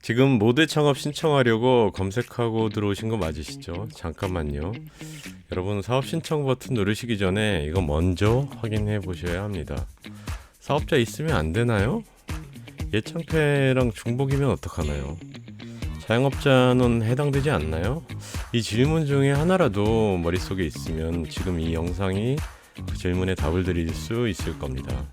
지금 모드 창업 신청하려고 검색하고 들어오신 거 맞으시죠? 잠깐만요. 여러분 사업 신청 버튼 누르시기 전에 이거 먼저 확인해 보셔야 합니다. 사업자 있으면 안 되나요? 예창패랑 중복이면 어떡하나요? 자영업자는 해당되지 않나요? 이 질문 중에 하나라도 머릿속에 있으면 지금 이 영상이 그 질문에 답을 드릴 수 있을 겁니다.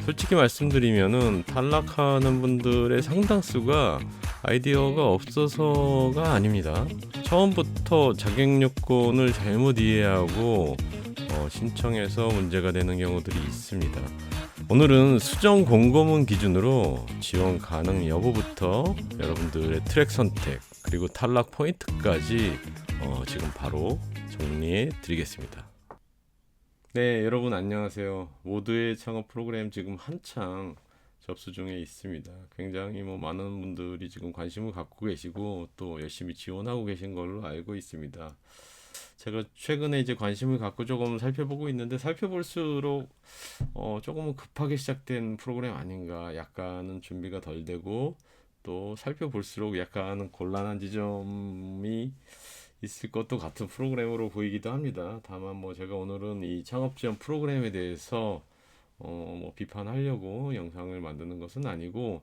솔직히 말씀드리면은 탈락하는 분들의 상당수가 아이디어가 없어서가 아닙니다. 처음부터 자격 요건을 잘못 이해하고 신청해서 문제가 되는 경우들이 있습니다. 오늘은 수정 공고문 기준으로 지원 가능 여부부터 여러분들의 트랙 선택 그리고 탈락 포인트까지 지금 바로 정리해 드리겠습니다. 네, 여러분 안녕하세요. 모드의 창업 프로그램 지금 한창 접수 중에 있습니다. 굉장히 많은 분들이 지금 관심을 갖고 계시고 또 열심히 지원하고 계신 걸로 알고 있습니다. 제가 최근에 이제 관심을 갖고 조금 살펴보고 있는데 살펴볼수록 조금은 급하게 시작된 프로그램 아닌가, 약간은 준비가 덜 되고 또 살펴볼수록 약간은 곤란한 지점이 있을 것도 같은 프로그램으로 보이기도 합니다. 다만 제가 오늘은 이 창업 지원 프로그램에 대해서 비판하려고 영상을 만드는 것은 아니고,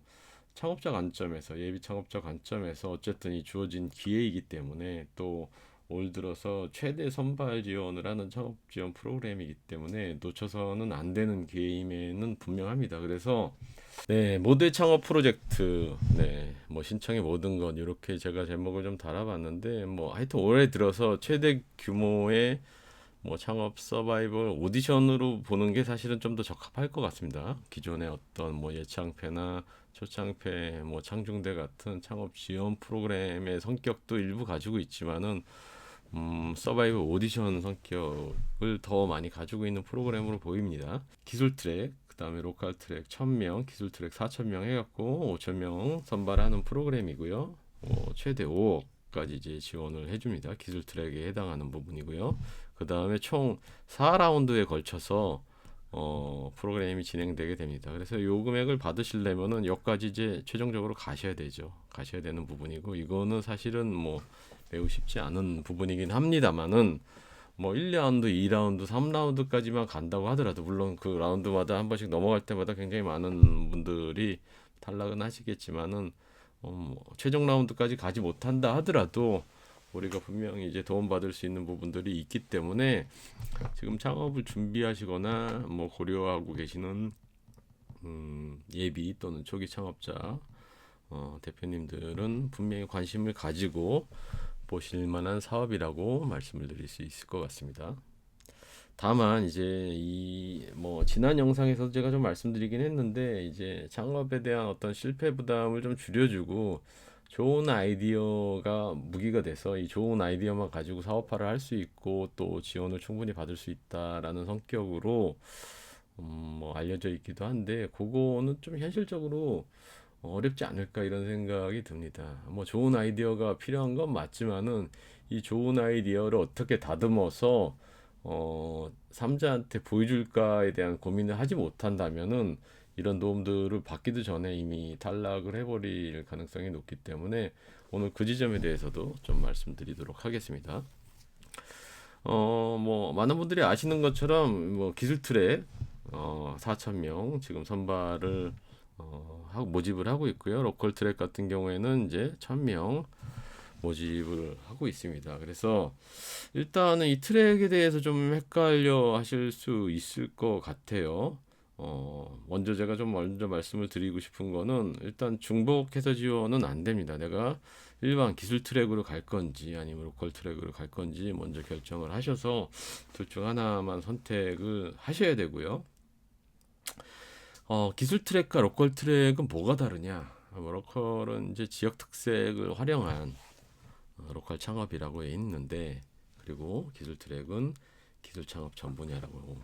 창업자 관점에서, 예비 창업자 관점에서 어쨌든 이 주어진 기회이기 때문에, 또 올 들어서 최대 선발 지원을 하는 창업 지원 프로그램이기 때문에 놓쳐서는 안 되는 기회임에는 분명합니다. 그래서 네, 모두의 창업 프로젝트, 네, 신청의 모든 것, 이렇게 제가 제목을 좀 달아봤는데, 하여튼 올해 들어서 최대 규모의 창업 서바이벌 오디션으로 보는 게 사실은 좀 더 적합할 것 같습니다. 기존의 어떤 예창패나 초창패, 창중대 같은 창업 지원 프로그램의 성격도 일부 가지고 있지만은, 서바이벌 오디션 성격을 더 많이 가지고 있는 프로그램으로 보입니다. 기술 트랙, 그 다음에 로컬 트랙 1000명, 기술 트랙 4000명 해갖고 5000명 선발하는 프로그램이고요. 최대 5억까지 이제 지원을 해줍니다. 기술 트랙에 해당하는 부분이고요. 그 다음에 총 4라운드에 걸쳐서 프로그램이 진행되게 됩니다. 그래서 요 금액을 받으시려면은 여기까지 이제 최종적으로 가셔야 되죠. 가셔야 되는 부분이고, 이거는 사실은 매우 쉽지 않은 부분이긴 합니다만은 1라운드, 2라운드, 3라운드까지만 간다고 하더라도, 물론 그 라운드마다 한 번씩 넘어갈 때마다 굉장히 많은 분들이 탈락은 하시겠지만은 최종 라운드까지 가지 못한다 하더라도 우리가 분명히 이제 도움받을 수 있는 부분들이 있기 때문에, 지금 창업을 준비하시거나 고려하고 계시는 예비 또는 초기 창업자 대표님들은 분명히 관심을 가지고 보실 만한 사업이라고 말씀을 드릴 수 있을 것 같습니다. 다만 이제 지난 영상에서 제가 좀 말씀드리긴 했는데, 이제 창업에 대한 어떤 실패 부담을 좀 줄여주고 좋은 아이디어가 무기가 돼서 이 좋은 아이디어만 가지고 사업화를 할 수 있고 또 지원을 충분히 받을 수 있다라는 성격으로 알려져 있기도 한데, 그거는 좀 현실적으로 어렵지 않을까 이런 생각이 듭니다. 좋은 아이디어가 필요한 건 맞지만은 이 좋은 아이디어를 어떻게 다듬어서 삼자한테 보여줄까에 대한 고민을 하지 못한다면은 이런 도움들을 받기도 전에 이미 탈락을 해버릴 가능성이 높기 때문에, 오늘 그 지점에 대해서도 좀 말씀드리도록 하겠습니다. 많은 분들이 아시는 것처럼 기술 트랙 4,000명 지금 선발을 하고 모집을 하고 있고요. 로컬 트랙 같은 경우에는 이제 1,000명 모집을 하고 있습니다. 그래서 일단은 이 트랙에 대해서 좀 헷갈려 하실 수 있을 것 같아요. 먼저 제가 좀 먼저 말씀을 드리고 싶은 거는, 일단 중복해서 지원은 안 됩니다. 내가 일반 기술 트랙으로 갈 건지 아니면 로컬 트랙으로 갈 건지 먼저 결정을 하셔서 둘 중 하나만 선택을 하셔야 되고요. 기술 트랙과 로컬 트랙은 뭐가 다르냐? 로컬은 이제 지역 특색을 활용한 로컬 창업이라고 해 있는데, 그리고 기술 트랙은 기술 창업 전 분야라고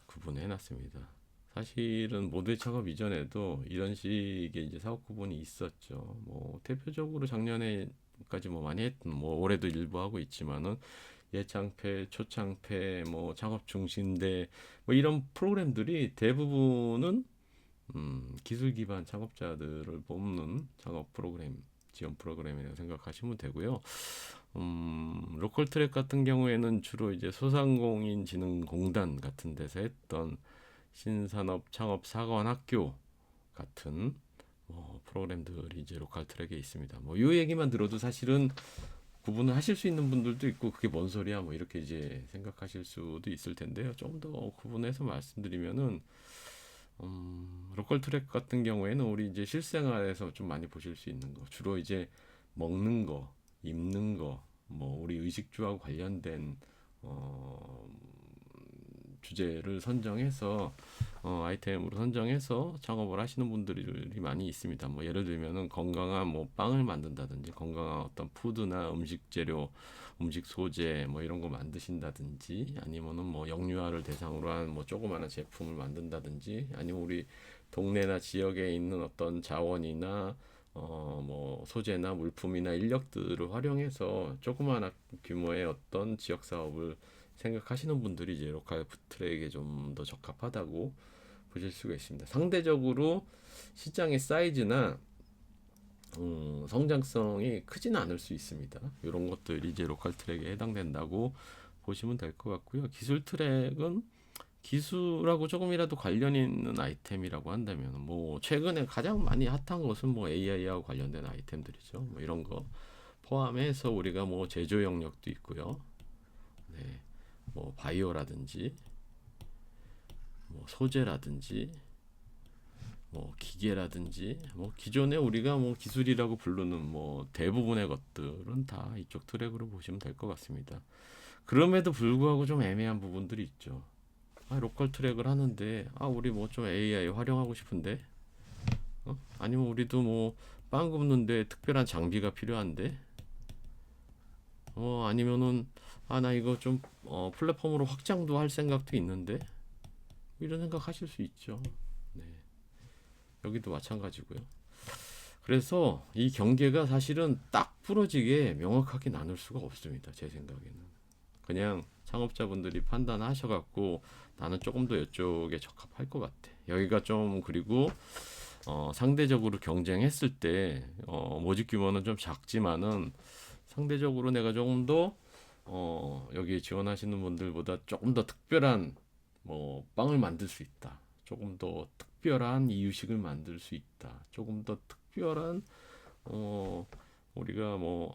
구분해 놨습니다. 사실은 모두의 창업 이전에도 이런 식의 이제 사업 구분이 있었죠. 대표적으로 작년에까지 많이 했던, 올해도 일부 하고 있지만은 예창패, 초창패, 창업 중심대 이런 프로그램들이 대부분은 기술 기반 창업자들을 뽑는 창업 프로그램, 지원 프로그램이라고 생각하시면 되고요. 로컬 트랙 같은 경우에는 주로 이제 소상공인진흥공단 같은 데서 했던 신산업 창업 사관 학교 같은 프로그램들이 이제 로컬 트랙에 있습니다. 뭐 이 얘기만 들어도 사실은 구분을 하실 수 있는 분들도 있고 그게 뭔 소리야 뭐 이렇게 이제 생각하실 수도 있을 텐데요. 좀 더 구분해서 말씀드리면은 로컬 트랙 같은 경우에는 우리 이제 실생활에서 좀 많이 보실 수 있는 거 주로 이제 먹는 거, 입는 거, 뭐 우리 의식주하고 관련된 어, 주제를 선정해서 아이템으로 선정해서 창업을 하시는 분들이 많이 있습니다. 뭐 예를 들면은 건강한 뭐 빵을 만든다든지 건강한 어떤 푸드나 음식 재료, 음식 소재 뭐 이런 거 만드신다든지 아니면은 뭐 영유아를 대상으로 한 뭐 조그마한 제품을 만든다든지 아니면 우리 동네나 지역에 있는 어떤 자원이나 뭐 소재나 물품이나 인력들을 활용해서 조그마한 규모의 어떤 지역 사업을 생각하시는 분들이 이제 로컬 트랙에 좀 더 적합하다고 보실 수가 있습니다. 상대적으로 시장의 사이즈나 성장성이 크지는 않을 수 있습니다. 이런 것들이 이제 로컬 트랙에 해당된다고 보시면 될 것 같고요. 기술 트랙은 기술하고 조금이라도 관련 있는 아이템이라고 한다면 뭐 최근에 가장 많이 핫한 것은 뭐 AI하고 관련된 아이템들이죠. 뭐 이런 거 포함해서 우리가 뭐 제조 영역도 있고요. 네. 뭐 바이오라든지 뭐 소재라든지 뭐 기계라든지 뭐 기존에 우리가 뭐 기술이라고 부르는 뭐 대부분의 것들은 다 이쪽 트랙으로 보시면 될 것 같습니다. 그럼에도 불구하고 좀 애매한 부분들이 있죠. 로컬 트랙을 하는데 우리 뭐 좀 AI 활용하고 싶은데 아니면 우리도 뭐 빵 굽는데 특별한 장비가 필요한데 아니면은 나 이거 좀 플랫폼으로 확장도 할 생각도 있는데 이런 생각 하실 수 있죠. 네. 여기도 마찬가지고요. 그래서 이 경계가 사실은 딱 부러지게 명확하게 나눌 수가 없습니다. 제 생각에는. 그냥 창업자분들이 판단하셔갖고 나는 조금 더 이쪽에 적합할 것 같아. 여기가 좀 그리고 상대적으로 경쟁했을 때 모집 규모는 좀 작지만은 상대적으로 내가 조금 더 여기 지원하시는 분들보다 조금 더 특별한 뭐 빵을 만들 수 있다. 조금 더 특별한 이유식을 만들 수 있다. 조금 더 특별한 우리가 뭐그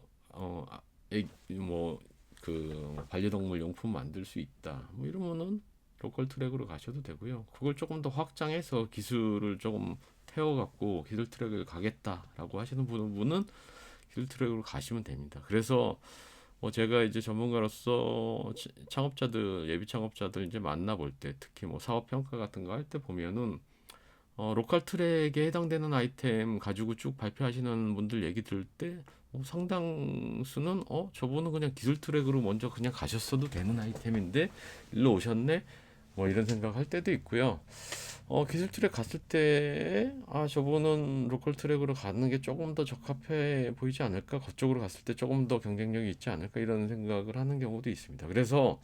반려동물 용품 만들 수 있다. 뭐 이러면은 로컬 트랙으로 가셔도 되고요. 그걸 조금 더 확장해서 기술을 조금 태워갖고 기술 트랙을 가겠다라고 하시는 분은 기술 트랙으로 가시면 됩니다. 그래서 제가 이제 전문가로서 창업자들 예비 창업자들 이제 만나볼 때 특히 뭐 사업 평가 같은 거 할 때 보면은 로컬 트랙에 해당되는 아이템 가지고 쭉 발표하시는 분들 얘기 들을 때 상당수는 저분은 그냥 기술 트랙으로 먼저 그냥 가셨어도 되는 아이템인데 일로 오셨네 뭐 이런 생각할 때도 있고요. 기술 트랙 갔을 때 저분은 로컬 트랙으로 가는 게 조금 더 적합해 보이지 않을까? 그쪽으로 갔을 때 조금 더 경쟁력이 있지 않을까? 이런 생각을 하는 경우도 있습니다. 그래서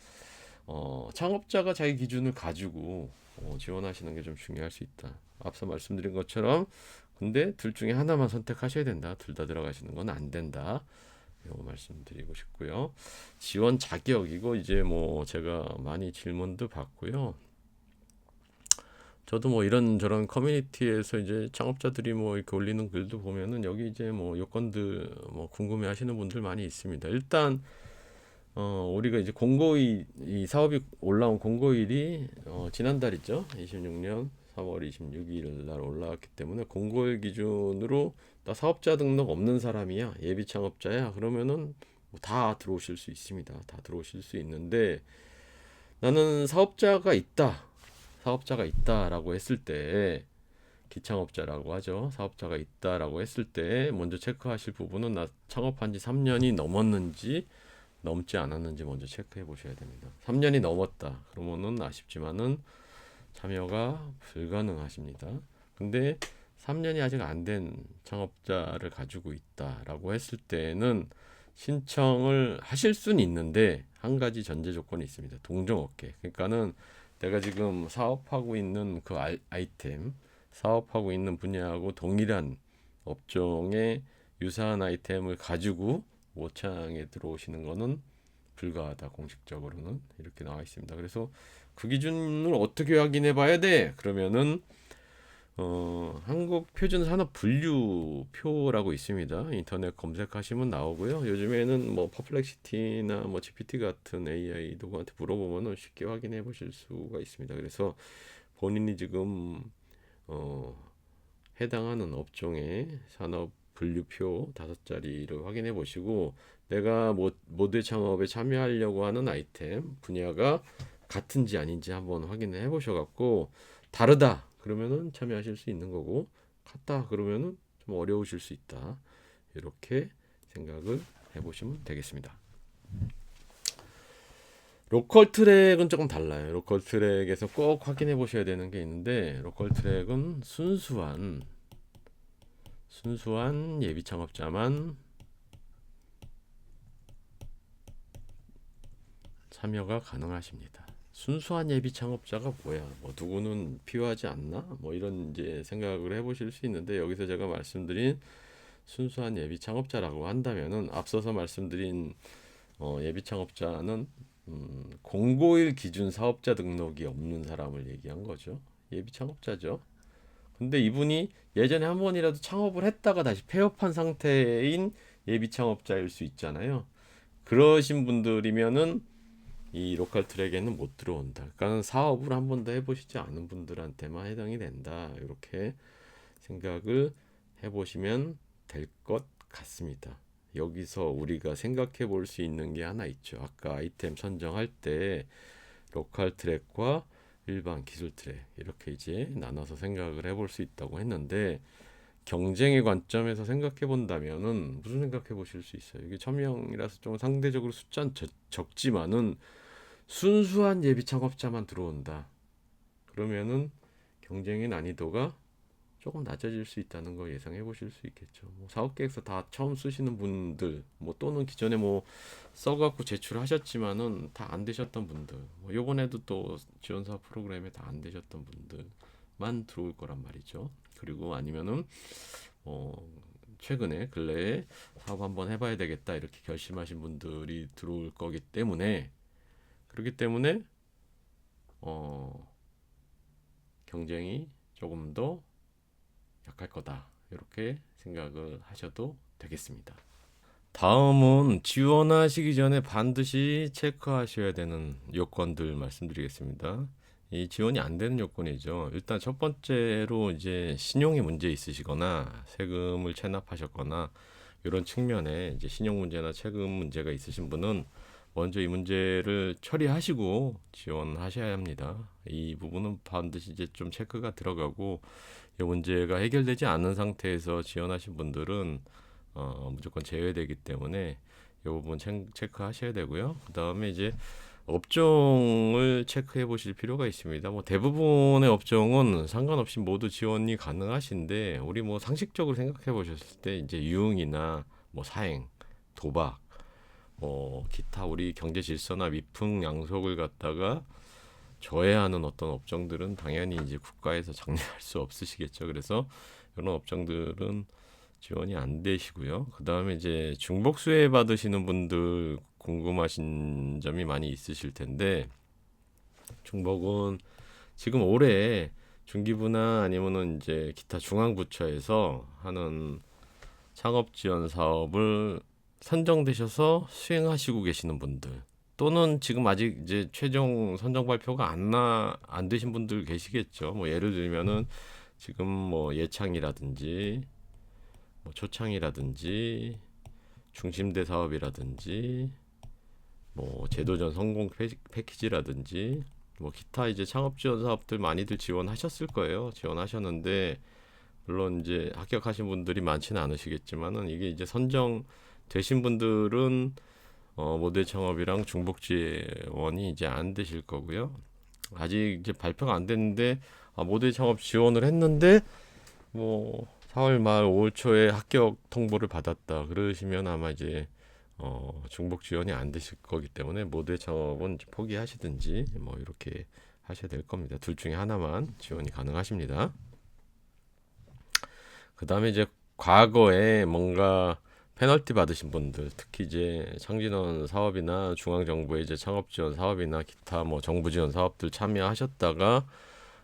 창업자가 자기 기준을 가지고 지원하시는 게 좀 중요할 수 있다. 앞서 말씀드린 것처럼 근데 둘 중에 하나만 선택하셔야 된다. 둘 다 들어가시는 건 안 된다. 이거 말씀드리고 싶고요. 지원 자격 이거 이제 뭐 제가 많이 질문도 받고요. 저도 뭐 이런저런 커뮤니티에서 이제 창업자들이 뭐 이렇게 올리는 글도 보면은 여기 이제 뭐 요건들 뭐 궁금해 하시는 분들 많이 있습니다. 일단 우리가 이제 공고일 이 사업이 올라온 공고일이 지난달이죠. 26년 3월 26일 날 올라왔기 때문에 공고일 기준으로 나 사업자 등록 없는 사람이야. 예비 창업자야. 그러면은 뭐다 들어오실 수 있습니다. 다 들어오실 수 있는데 나는 사업자가 있다라고 했을 때 기창업자라고 하죠. 사업자가 있다라고 했을 때 먼저 체크하실 부분은 나 창업한 지 3년이 넘었는지 넘지 않았는지 먼저 체크해 보셔야 됩니다. 3년이 넘었다. 그러면은 아쉽지만은 참여가 불가능하십니다. 근데 3년이 아직 안 된 창업자를 가지고 있다라고 했을 때는 신청을 하실 수는 있는데 한 가지 전제 조건이 있습니다. 동종업계. 그러니까는 내가 지금 사업하고 있는 그 아이템 사업하고 있는 분야하고 동일한 업종의 유사한 아이템을 가지고 모창에 들어오시는 것은 불가하다. 공식적으로는 이렇게 나와 있습니다. 그래서 그 기준을 어떻게 확인해 봐야 돼? 그러면은 한국표준산업분류표라고 있습니다. 인터넷 검색하시면 나오고요. 요즘에는 뭐 퍼플렉시티나 뭐 GPT 같은 AI 도구한테 물어보면 쉽게 확인해 보실 수가 있습니다. 그래서 본인이 지금 해당하는 업종의 산업 분류표 5자리를 확인해 보시고, 내가 모델 창업에 참여하려고 하는 아이템 분야가 같은지 아닌지 한번 확인을 해 보셔갖고, 다르다 그러면은 참여하실 수 있는 거고, 같다 그러면은 좀 어려우실 수 있다, 이렇게 생각을 해 보시면 되겠습니다. 로컬 트랙은 조금 달라요. 로컬 트랙에서 꼭 확인해 보셔야 되는 게 있는데, 로컬 트랙은 순수한 예비 창업자만 참여가 가능하십니다. 순수한 예비 창업자가 뭐야? 뭐 누구는 필요하지 않나? 뭐 이런 이제 생각을 해보실 수 있는데, 여기서 제가 말씀드린 순수한 예비 창업자라고 한다면은, 앞서서 말씀드린 예비 창업자는 공고일 기준 사업자 등록이 없는 사람을 얘기한 거죠. 예비 창업자죠. 근데 이분이 예전에 한 번이라도 창업을 했다가 다시 폐업한 상태인 예비 창업자일 수 있잖아요. 그러신 분들이면은 이 로컬 트랙에는 못 들어온다. 그러니까 사업을 한 번도 해보시지 않은 분들한테만 해당이 된다. 이렇게 생각을 해보시면 될 것 같습니다. 여기서 우리가 생각해 볼 수 있는 게 하나 있죠. 아까 아이템 선정할 때 로컬 트랙과 일반 기술 트랙 이렇게 이제 나눠서 생각을 해볼 수 있다고 했는데, 경쟁의 관점에서 생각해 본다면은 무슨 생각해 보실 수 있어요? 이게 1000명이라서 좀 상대적으로 숫자는 적지만은 순수한 예비 창업자만 들어온다. 그러면은 경쟁의 난이도가 조금 낮아질 수 있다는 거 예상해 보실 수 있겠죠. 뭐 사업 계획서 다 처음 쓰시는 분들, 뭐 또는 기존에 뭐 써갖고 제출하셨지만은 다 안 되셨던 분들, 뭐 요번에도 또 지원사업 프로그램에 다 안 되셨던 분들만 들어올 거란 말이죠. 그리고 아니면은 최근에 근래에 사업 한번 해봐야 되겠다 이렇게 결심하신 분들이 들어올 거기 때문에, 그렇기 때문에 경쟁이 조금 더 약할 거다, 이렇게 생각을 하셔도 되겠습니다. 다음은 지원하시기 전에 반드시 체크하셔야 되는 요건들 말씀드리겠습니다. 이 지원이 안 되는 요건이죠. 일단 첫 번째로 이제 신용이 문제 있으시거나 세금을 체납하셨거나 이런 측면에 이제 신용 문제나 세금 문제가 있으신 분은 먼저 이 문제를 처리하시고 지원하셔야 합니다. 이 부분은 반드시 이제 좀 체크가 들어가고, 이 문제가 해결되지 않은 상태에서 지원하신 분들은 무조건 제외되기 때문에 이 부분 체크하셔야 되고요. 그 다음에 이제 업종을 체크해 보실 필요가 있습니다. 뭐 대부분의 업종은 상관없이 모두 지원이 가능하신데, 우리 뭐 상식적으로 생각해 보셨을 때 이제 유흥이나 뭐 사행, 도박, 뭐 기타 우리 경제 질서나 미풍 양속을 갖다가 저해하는 어떤 업종들은 당연히 이제 국가에서 장려할 수 없으시겠죠. 그래서 이런 업종들은 지원이 안 되시고요. 그 다음에 이제 중복 수혜 받으시는 분들 궁금하신 점이 많이 있으실 텐데, 중복은 지금 올해 중기부나 아니면은 이제 기타 중앙부처에서 하는 창업 지원 사업을 선정되셔서 수행하시고 계시는 분들, 또는 지금 아직 이제 최종 선정 발표가 안 되신 분들 계시겠죠. 뭐 예를 들면은 지금 뭐 예창이라든지 뭐 초창이라든지 중심대 사업이라든지 뭐 제도전 성공 패키지라든지 뭐 기타 이제 창업 지원 사업들 많이들 지원하셨을 거예요. 지원하셨는데 물론 이제 합격하신 분들이 많지는 않으시겠지만은, 이게 이제 선정 되신 분들은 모델 창업이랑 중복 지원이 이제 안 되실 거고요. 아직 이제 발표가 안 됐는데 모델 창업 지원을 했는데 뭐 4월 말 5월 초에 합격 통보를 받았다 그러시면 아마 이제 중복 지원이 안 되실 거기 때문에 모델 창업은 포기하시든지 뭐 이렇게 하셔야 될 겁니다. 둘 중에 하나만 지원이 가능하십니다. 그다음에 이제 과거에 뭔가 페널티 받으신 분들, 특히 이제 창진원 사업이나 중앙정부의 이제 창업 지원 사업이나 기타 뭐 정부 지원 사업들 참여하셨다가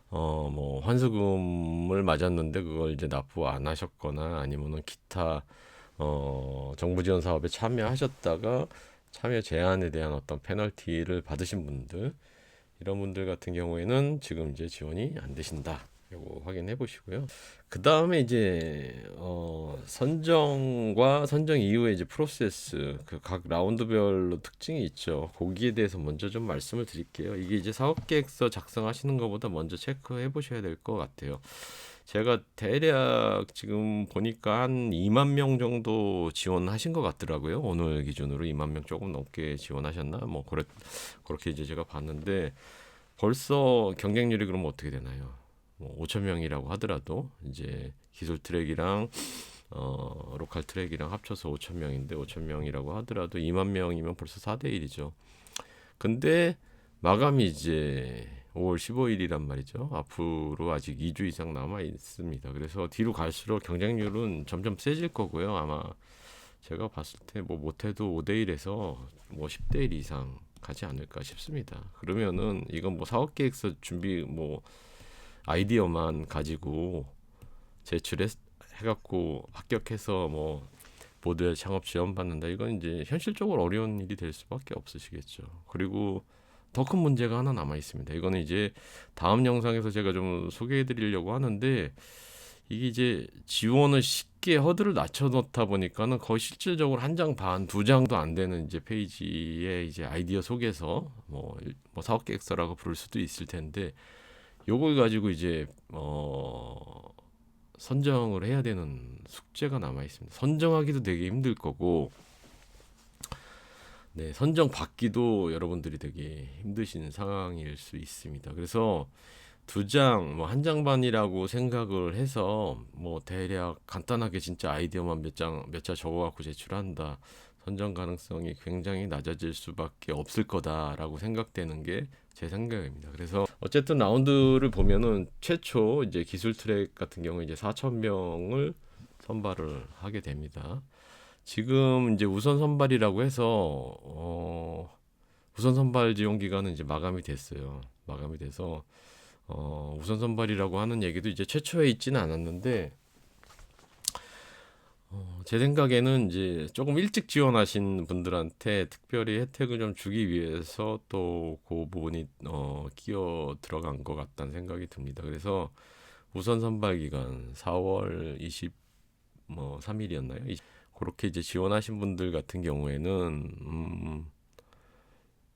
뭐 환수금을 맞았는데 그걸 이제 납부 안 하셨거나 아니면은 기타 정부 지원 사업에 참여하셨다가 참여 제한에 대한 어떤 페널티를 받으신 분들, 이런 분들 같은 경우에는 지금 이제 지원이 안 되신다. 요거 확인해 보시고요. 그 다음에 이제 선정과 선정 이후에 이제 프로세스, 그 각 라운드별로 특징이 있죠. 거기에 대해서 먼저 좀 말씀을 드릴게요. 이게 이제 사업계획서 작성하시는 것보다 먼저 체크해 보셔야 될 것 같아요. 제가 대략 지금 보니까 한 2만 명 정도 지원하신 것 같더라고요. 오늘 기준으로 2만 명 조금 넘게 지원하셨나? 뭐 그렇게 이제 제가 봤는데 벌써 경쟁률이 그럼 어떻게 되나요? 뭐 5천 명이라고 하더라도 이제 기술 트랙이랑 로컬 트랙이랑 합쳐서 5천 명인데 5천 명이라고 하더라도 2만 명이면 벌써 4대 1이죠. 근데 마감이 이제 5월 15일이란 말이죠. 앞으로 아직 2주 이상 남아 있습니다. 그래서 뒤로 갈수록 경쟁률은 점점 세질 거고요. 아마 제가 봤을 때 뭐 못해도 5대 1에서 뭐 10대 1 이상 가지 않을까 싶습니다. 그러면은 이건 뭐 사업 계획서 준비 뭐 아이디어만 가지고 제출해 갖고 합격해서 뭐 모두의 창업 지원 받는다. 이건 이제 현실적으로 어려운 일이 될 수밖에 없으시겠죠. 그리고 더 큰 문제가 하나 남아 있습니다. 이거는 이제 다음 영상에서 제가 좀 소개해 드리려고 하는데 이게 이제 지원을 쉽게 허들을 낮춰 놓다 보니까는 거의 실질적으로 한 장 반, 두 장도 안 되는 이제 페이지에 이제 아이디어 속에서 뭐 사업 계획서라고 부를 수도 있을 텐데 요걸 가지고 이제 선정을 해야 되는 숙제가 남아 있습니다. 선정하기도 되게 힘들 거고, 네, 선정 받기도 여러분들이 되게 힘드신 상황일 수 있습니다. 그래서 두 장, 뭐 한 장 반이라고 생각을 해서 뭐 대략 간단하게 진짜 아이디어만 몇 자 적어갖고 제출한다. 선정 가능성이 굉장히 낮아질 수밖에 없을 거다라고 생각되는 게 제 생각입니다. 그래서 어쨌든 라운드를 보면은 최초 이제 기술 트랙 같은 경우 이제 4천 명을 선발을 하게 됩니다. 지금 이제 우선 선발이라고 해서 우선 선발 지원 기간은 이제 마감이 됐어요. 마감이 돼서 우선 선발이라고 하는 얘기도 이제 최초에 있지는 않았는데 제 생각에는 이제 조금 일찍 지원하신 분들한테 특별히 혜택을 좀 주기 위해서 또 그 부분이 끼어 들어간 것 같다는 생각이 듭니다. 그래서 우선 선발 기간 4월 23일이었나요? 그렇게 이제 지원하신 분들 같은 경우에는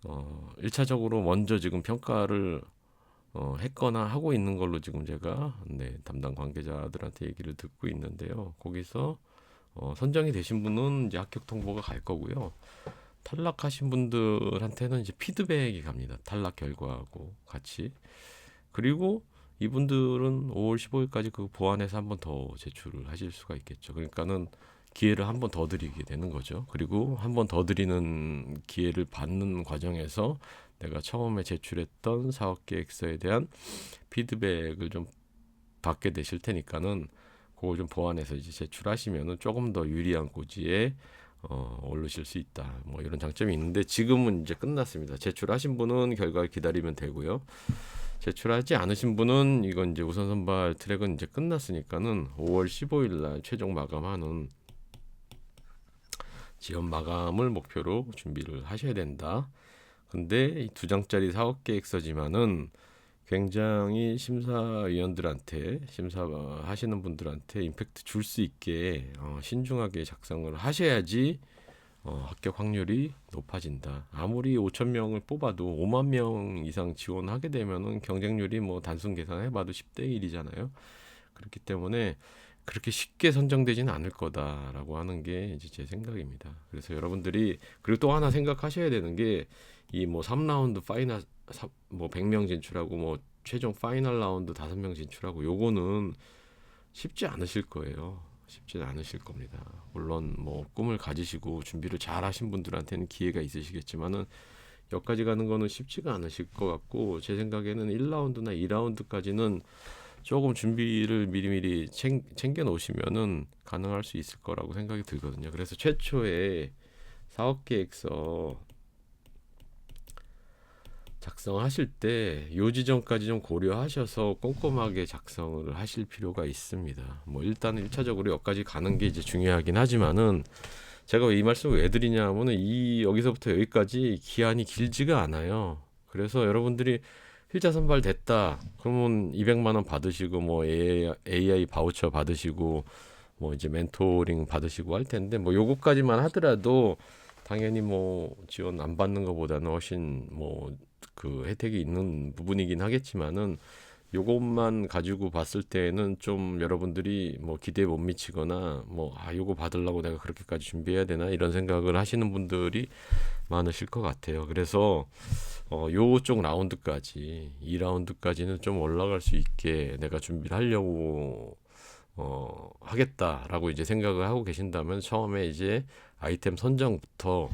1차적으로 먼저 지금 평가를 했거나 하고 있는 걸로 지금 제가 담당 관계자들한테 얘기를 듣고 있는데요. 거기서 선정이 되신 분은 이제 합격 통보가 갈 거고요. 탈락하신 분들한테는 이제 피드백이 갑니다. 탈락 결과하고 같이. 그리고 이분들은 5월 15일까지 그 보완해서 한 번 더 제출을 하실 수가 있겠죠. 그러니까는 기회를 한 번 더 드리게 되는 거죠. 그리고 한 번 더 드리는 기회를 받는 과정에서 내가 처음에 제출했던 사업계획서에 대한 피드백을 좀 받게 되실 테니까는 그걸 좀 보완해서 이제 제출하시면은 조금 더 유리한 고지에 오르실 수 있다. 뭐 이런 장점이 있는데 지금은 이제 끝났습니다. 제출하신 분은 결과를 기다리면 되고요. 제출하지 않으신 분은 이건 이제 우선 선발 트랙은 이제 끝났으니까는 5월 15일 날 최종 마감하는 지원 마감을 목표로 준비를 하셔야 된다. 근데 이 두 장짜리 사업 계획서지만은 굉장히 심사위원들한테 심사하시는 분들한테 임팩트 줄 수 있게 신중하게 작성을 하셔야지 합격 확률이 높아진다. 아무리 5천 명을 뽑아도 5만 명 이상 지원하게 되면은 경쟁률이 뭐 단순 계산해봐도 10대 1이잖아요. 그렇기 때문에 그렇게 쉽게 선정되지는 않을 거다라고 하는 게 이제 제 생각입니다. 그래서 여러분들이 그리고 또 하나 생각하셔야 되는 게 이 뭐 3라운드 파이널 뭐 100명 진출하고 뭐 최종 파이널 라운드 5명 진출하고 요거는 쉽지 않으실 거예요. 쉽지 않으실 겁니다. 물론 뭐 꿈을 가지시고 준비를 잘 하신 분들한테는 기회가 있으시겠지만은 여기까지 가는 거는 쉽지가 않으실 것 같고 제 생각에는 1라운드나 2라운드까지는 조금 준비를 미리미리 챙겨 놓으시면은 가능할 수 있을 거라고 생각이 들거든요. 그래서 최초에 사업 계획서 작성하실 때 요 지점까지 좀 고려하셔서 꼼꼼하게 작성을 하실 필요가 있습니다. 뭐 일단 1차적으로 여기까지 가는 게 이제 중요하긴 하지만은 제가 이 말씀을 왜 드리냐면은 이 여기서부터 여기까지 기한이 길지가 않아요. 그래서 여러분들이 필자 선발 됐다. 그러면 200만 원 받으시고 뭐 AI 바우처 받으시고 뭐 이제 멘토링 받으시고 할 텐데 뭐 요거까지만 하더라도 당연히 뭐 지원 안 받는 것보다는 훨씬 뭐 그 혜택이 있는 부분이긴 하겠지만은 요것만 가지고 봤을 때는 좀 여러분들이 뭐 기대에 못 미치거나 뭐 요거 받으려고 내가 그렇게까지 준비해야 되나 이런 생각을 하시는 분들이 많으실 것 같아요. 그래서 요쪽 라운드까지 2라운드까지는 좀 올라갈 수 있게 내가 준비를 하려고 하겠다라고 이제 생각을 하고 계신다면 처음에 이제 아이템 선정부터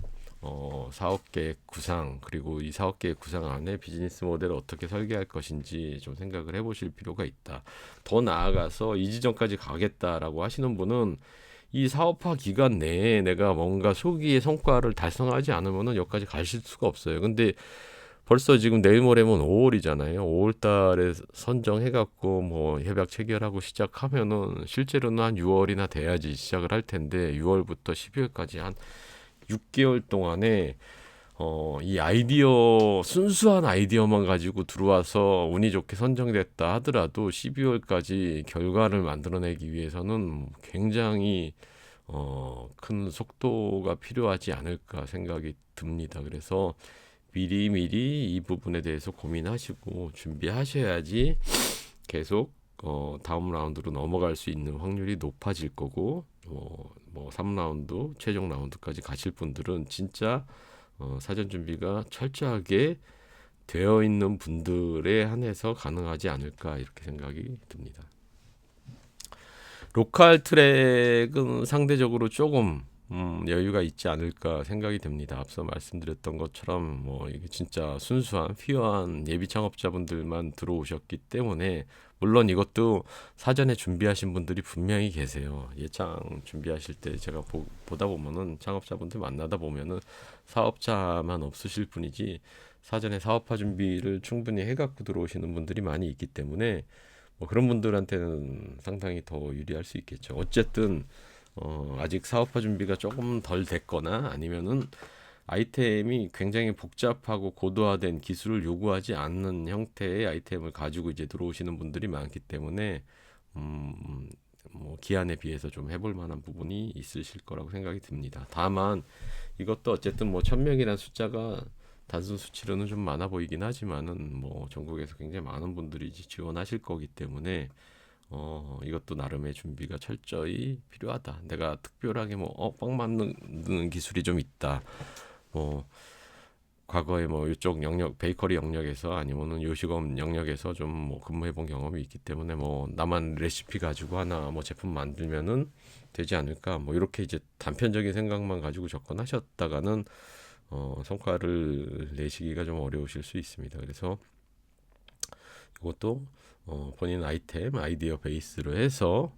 사업 계획 구상 그리고 이 사업 계획 구상 안에 비즈니스 모델을 어떻게 설계할 것인지 좀 생각을 해보실 필요가 있다. 더 나아가서 이 지점까지 가겠다라고 하시는 분은 이 사업화 기간 내에 내가 뭔가 소기의 성과를 달성하지 않으면은 여기까지 가실 수가 없어요. 근데 벌써 지금 내일 모레면 5월이잖아요. 5월 달에 선정해갖고 뭐 협약 체결하고 시작하면은 실제로는 한 6월이나 돼야지 시작을 할 텐데 6월부터 12월까지 한 6개월 동안에 이 아이디어 순수한 아이디어만 가지고 들어와서 운이 좋게 선정됐다 하더라도 12월까지 결과를 만들어내기 위해서는 굉장히 큰 속도가 필요하지 않을까 생각이 듭니다. 그래서 미리미리 이 부분에 대해서 고민하시고 준비하셔야지 계속 다음 라운드로 넘어갈 수 있는 확률이 높아질 거고 뭐 3라운드 최종 라운드까지 가실 분들은 진짜 사전 준비가 철저하게 되어 있는 분들에 한해서 가능하지 않을까 이렇게 생각이 듭니다. 로컬 트랙은 상대적으로 조금 여유가 있지 않을까 생각이 됩니다. 앞서 말씀드렸던 것처럼 뭐 이게 진짜 순수한 피어한 예비 창업자분들만 들어오셨기 때문에 물론 이것도 사전에 준비하신 분들이 분명히 계세요. 예창 준비하실 때 제가 보다 보면은 창업자분들 만나다 보면은 사업자만 없으실 뿐이지 사전에 사업화 준비를 충분히 해갖고 들어오시는 분들이 많이 있기 때문에 뭐 그런 분들한테는 상당히 더 유리할 수 있겠죠. 어쨌든 아직 사업화 준비가 조금 덜 됐거나 아니면은 아이템이 굉장히 복잡하고 고도화된 기술을 요구하지 않는 형태의 아이템을 가지고 이제 들어오시는 분들이 많기 때문에 뭐 기한에 비해서 좀 해볼 만한 부분이 있으실 거라고 생각이 듭니다. 다만 이것도 어쨌든 뭐 1000명이라는 숫자가 단순 수치로는 좀 많아 보이긴 하지만은 뭐 전국에서 굉장히 많은 분들이 지원하실 거기 때문에 이것도 나름의 준비가 철저히 필요하다. 내가 특별하게 뻥 맞는 기술이 좀 있다. 뭐 과거에 뭐 이쪽 영역 베이커리 영역에서 아니면은 요식업 영역에서 좀 뭐 근무해본 경험이 있기 때문에 뭐 나만 레시피 가지고 하나 뭐 제품 만들면은 되지 않을까. 뭐 이렇게 이제 단편적인 생각만 가지고 접근하셨다가는 성과를 내시기가 좀 어려우실 수 있습니다. 그래서 이것도 본인 아이템, 아이디어 베이스로 해서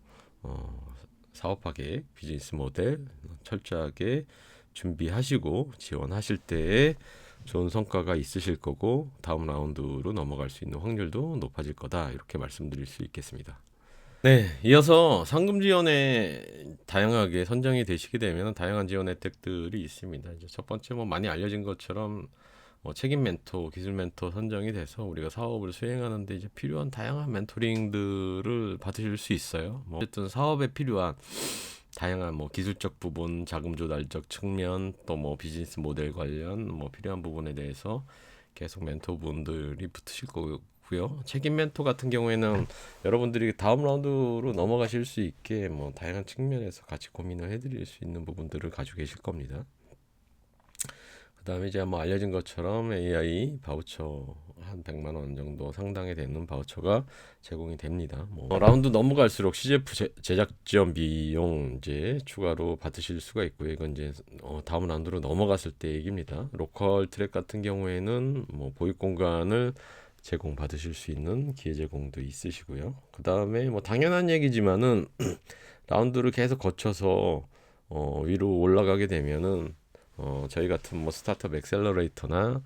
사업화 계획, 비즈니스 모델 철저하게 준비하시고 지원하실 때에 좋은 성과가 있으실 거고 다음 라운드로 넘어갈 수 있는 확률도 높아질 거다. 이렇게 말씀드릴 수 있겠습니다. 네, 이어서 상금 지원에 다양하게 선정이 되시게 되면 다양한 지원 혜택들이 있습니다. 이제 첫 번째 뭐 많이 알려진 것처럼 책임 멘토, 기술 멘토 선정이 돼서 우리가 사업을 수행하는데 이제 필요한 다양한 멘토링들을 받으실 수 있어요. 뭐 어쨌든 사업에 필요한 다양한 뭐 기술적 부분, 자금 조달적 측면, 또 뭐 비즈니스 모델 관련 뭐 필요한 부분에 대해서 계속 멘토분들이 붙으실 거고요. 책임 멘토 같은 경우에는 여러분들이 다음 라운드로 넘어가실 수 있게 뭐 다양한 측면에서 같이 고민을 해드릴 수 있는 부분들을 가지고 계실 겁니다. 그다음에 이제 뭐 알려진 것처럼 AI 바우처 한 100만 원 정도 상당히 되는 바우처가 제공이 됩니다. 뭐 라운드 넘어갈수록 CGF 제작 지원 비용 이제 추가로 받으실 수가 있고요. 이건 이제 다음 라운드로 넘어갔을 때 얘기입니다. 로컬 트랙 같은 경우에는 뭐 보육 공간을 제공 받으실 수 있는 기회 제공도 있으시고요. 그 다음에 뭐 당연한 얘기지만은 라운드를 계속 거쳐서 위로 올라가게 되면은 저희 같은 뭐 스타트업 엑셀러레이터나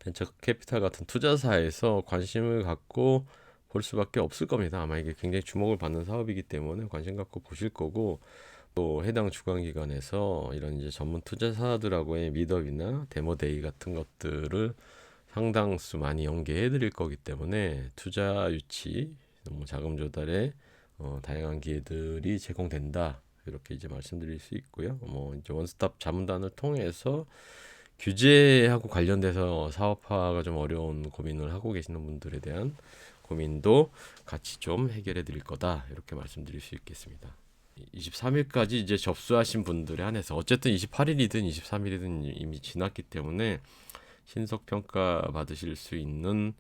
벤처 캐피탈 같은 투자사에서 관심을 갖고 볼 수밖에 없을 겁니다. 아마 이게 굉장히 주목을 받는 사업이기 때문에 관심 갖고 보실 거고, 또 해당 주관기관에서 이런 이제 전문 투자사들하고의 미드업이나 데모데이 같은 것들을 상당수 많이 연계해 드릴 거기 때문에 투자 유치, 자금 조달에 다양한 기회들이 제공된다. 이렇게 이제 말씀드릴 수 있고요. 뭐 이제 원스톱 자문단을 통해서 규제하고 관련돼서 사업화가 좀 어려운 고민을 하고 계시는 분들에 대한 고민도 같이 좀 해결해 드릴 거다. 이렇게 말씀드릴 수 있겠습니다. 23일까지 이제 접수하신 분들에 한해서 어쨌든 28일이든 23일이든 이미 지났기 때문에 신속 평가 받으실 수 있는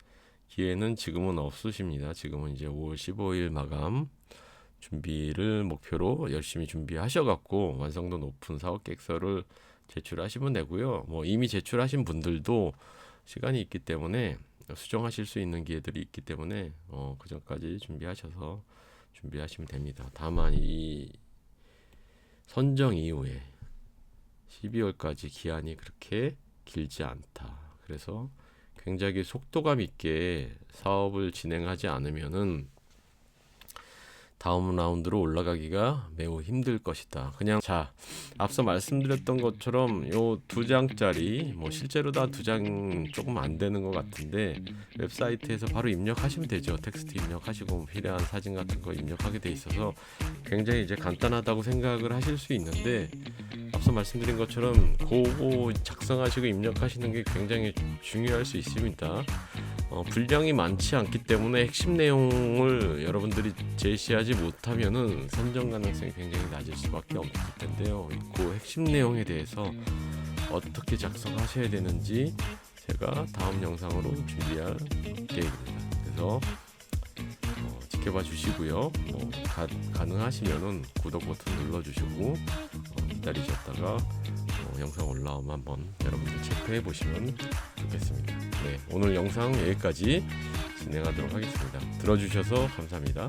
기회는 지금은 없으십니다. 지금은 이제 5월 15일 마감 준비를 목표로 열심히 준비하셔갖고 완성도 높은 사업 계획서를 제출하시면 되고요. 뭐 이미 제출하신 분들도 시간이 있기 때문에 수정하실 수 있는 기회들이 있기 때문에 그 전까지 준비하시면 됩니다. 다만 이 선정 이후에 12월까지 기한이 그렇게 길지 않다. 그래서 굉장히 속도감 있게 사업을 진행하지 않으면은 다음 라운드로 올라가기가 매우 힘들 것이다. 그냥 앞서 말씀드렸던 것처럼 요 2장짜리 뭐 실제로 다 2장 조금 안 되는 것 같은데 웹사이트에서 바로 입력하시면 되죠. 텍스트 입력하시고 필요한 사진 같은 거 입력하게 돼 있어서 굉장히 이제 간단하다고 생각을 하실 수 있는데, 앞서 말씀드린 것처럼 그거 작성하시고 입력하시는 게 굉장히 중요할 수 있습니다. 분량이 많지 않기 때문에 핵심 내용을 여러분들이 제시하지 못하면은 선정 가능성이 굉장히 낮을 수밖에 없을 텐데요. 그 핵심 내용에 대해서 어떻게 작성하셔야 되는지 제가 다음 영상으로 준비할 계획입니다. 그래서 지켜봐 주시고요. 가능하시면은 구독 버튼 눌러주시고 기다리셨다가 영상 올라오면 한번 여러분들 체크해 보시면 좋겠습니다. 네, 오늘 영상 여기까지 진행하도록 하겠습니다. 들어주셔서 감사합니다.